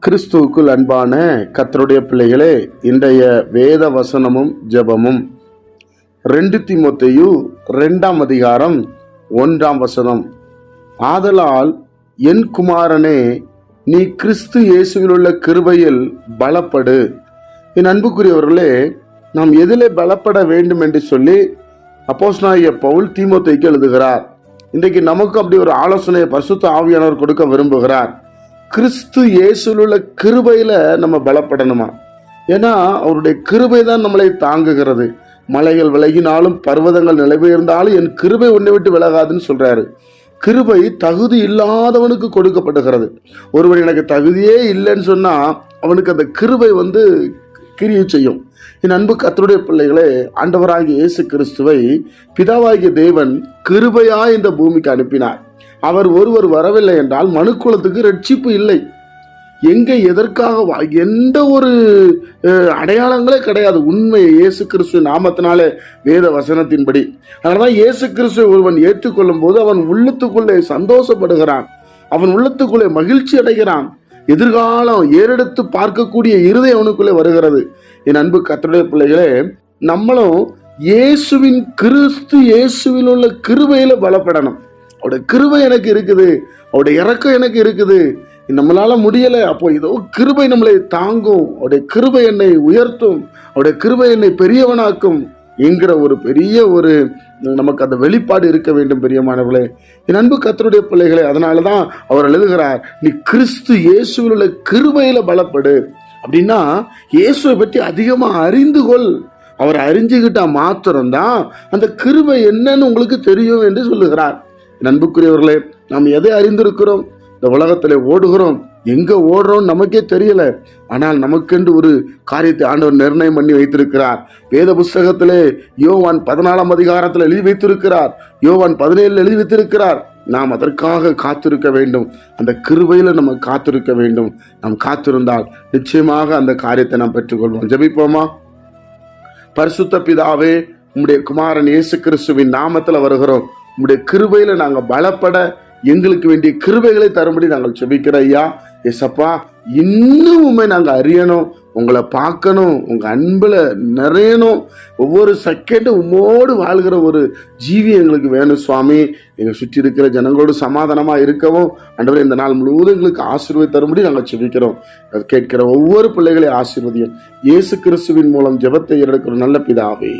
கிறிஸ்துவுக்குள் அன்பான கர்த்தருடைய பிள்ளைகளே, இன்றைய வேத வசனமும் ஜெபமும் 2 தீமோத்தேயு 2ஆம் அதிகாரம் 1ஆம் வசனம். ஆதலால் என் குமாரனே, நீ கிறிஸ்து இயேசுவில் உள்ள கிருபையில் பலப்படு. என் அன்புக்குரியவர்களே, நாம் எதிலே பலப்பட வேண்டும் என்று சொல்லி அப்போஸ்தலனாகிய பவுல் தீமோத்தேயுக்கு எழுதுகிறார். இன்றைக்கு நமக்கு அப்படி ஒரு ஆலோசனையை பரிசுத்த ஆவியானவர் கொடுக்க விரும்புகிறார். கிறிஸ்து இயேசுவில் உள்ள கிருபையில நம்ம பலப்படணுமா? ஏன்னா அவருடைய கிருபை தான் நம்மளை தாங்குகிறது. மலைகள் விலகினாலும் பர்வதங்கள் நிலைபெயர்ந்தாலும் என் கிருபை உன்னை விட்டு விலகாதுன்னு சொல்றாரு. கிருபை தகுதி இல்லாதவனுக்கு கொடுக்கப்படுகிறது. ஒருவன் எனக்கு தகுதியே இல்லைன்னு சொன்னா அவனுக்கு அந்த கிருபை கிரியை செய்யும். என் அன்பு கர்த்தருடைய பிள்ளைகளே, ஆண்டவராகிய இயேசு கிறிஸ்துவை பிதாவாகிய தேவன் கிருபையாய் இந்த பூமிக்கு அனுப்பினார். அவர் ஒருவர் வரவில்லை என்றால் மனுக்குலத்துக்கு ரட்சிப்பு இல்லை. எங்க எதற்காக எந்த ஒரு அடையாளங்களே கிடையாது. உண்மை இயேசு கிறிஸ்து நாமத்தினாலே வேத வசனத்தின்படி. அதனாலதான் இயேசு கிறிஸ்துவை ஒருவன் ஏற்றுக்கொள்ளும் போது அவன் உள்ளத்துக்குள்ளே சந்தோஷப்படுகிறான், அவன் உள்ளத்துக்குள்ளே மகிழ்ச்சி அடைகிறான். எதிர்காலம் ஏறெடுத்து பார்க்கக்கூடிய இருதயம் அவனுக்குள்ளே வருகிறது. என் அன்பு கர்த்தருடைய பிள்ளைகளே, நம்மளும் இயேசுவின் கிறிஸ்து இயேசுவில் உள்ள கிருபையில பலப்படணும். அவருடைய கிருபை எனக்கு இருக்குது, அவருடைய இரக்கம் எனக்கு இருக்குது, நம்மளால முடியலை, அப்போ ஏதோ கிருபை நம்மளை தாங்கும், அவருடைய கிருபை என்னை உயர்த்தும், அவருடைய கிருபை என்னை பெரியவனாக்கும் என்கிற ஒரு பெரிய நமக்கு அந்த வெளிப்பாடு இருக்க வேண்டும். பெரியமானவர்களே, என் அன்பு கர்த்தருடைய பிள்ளைகளே, அதனாலதான் அவர் எழுதுகிறார், நீ கிறிஸ்து இயேசுவில் உள்ள கிருபையில பலப்படு. அப்படின்னா இயேசுவை பற்றி அதிகமா அறிந்து கொள். அவர் அறிஞ்சுக்கிட்டா மாத்திரம்தான் அந்த கிருபை என்னன்னு உங்களுக்கு தெரியும் என்று சொல்லுகிறார். அன்புக்குரியவர்களே, நாம் எதை அறிந்திருக்கிறோம்? இந்த உலகத்திலே ஓடுகிறோம், எங்க ஓடுறோம் நமக்கே தெரியல. ஆனால் நமக்கென்று ஒரு காரியத்தை ஆண்டவர் நிர்ணயம் பண்ணி வைத்திருக்கிறார். வேத புஸ்தகத்திலே யோவான் 14ஆம் அதிகாரத்தில் எழுதி வைத்திருக்கிறார், யோவான் 17 எழுதி வைத்திருக்கிறார். நாம் அதற்காக காத்திருக்க வேண்டும். அந்த கிருபையில நம்ம காத்திருக்க வேண்டும். நாம் காத்திருந்தால் நிச்சயமாக அந்த காரியத்தை நாம் பெற்றுக்கொள்வோம். ஜெபிப்போமா? பரிசுத்த பிதாவே, உம்முடைய குமாரன் இயேசு கிறிஸ்துவின் நாமத்துல வருகிறோம். உம்முடைய கிருபையில நாங்க பலப்பட எங்களுக்கு வேண்டிய கிருபைகளை தரும்படி நாங்கள் ஜெபிக்கிறோம். ஐயா ஏசப்பா, இன்னும் உண்மை நாங்க அறியணும், உங்களை பார்க்கணும், உங்க அன்புல நிறையணும். ஒவ்வொரு செகண்டும் உம்மோடு வாழ்கிற ஒரு ஜீவி எங்களுக்கு வேணும் சுவாமி. எங்க சுற்றி இருக்கிற ஜனங்களோடு சமாதானமா இருக்கவும் ஆண்டவரே, இந்த நாள் முழுவதும் எங்களுக்கு ஆசீர்வாதம் தரும்படி நாங்கள் ஜெபிக்கிறோம். கேட்கிற ஒவ்வொரு பிள்ளைகளையும் ஆசீர்வதியும். இயேசு கிறிஸ்துவின் மூலம் ஜெபத்தை எடுக்கிற நல்ல பிதாவே,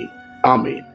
ஆமென்.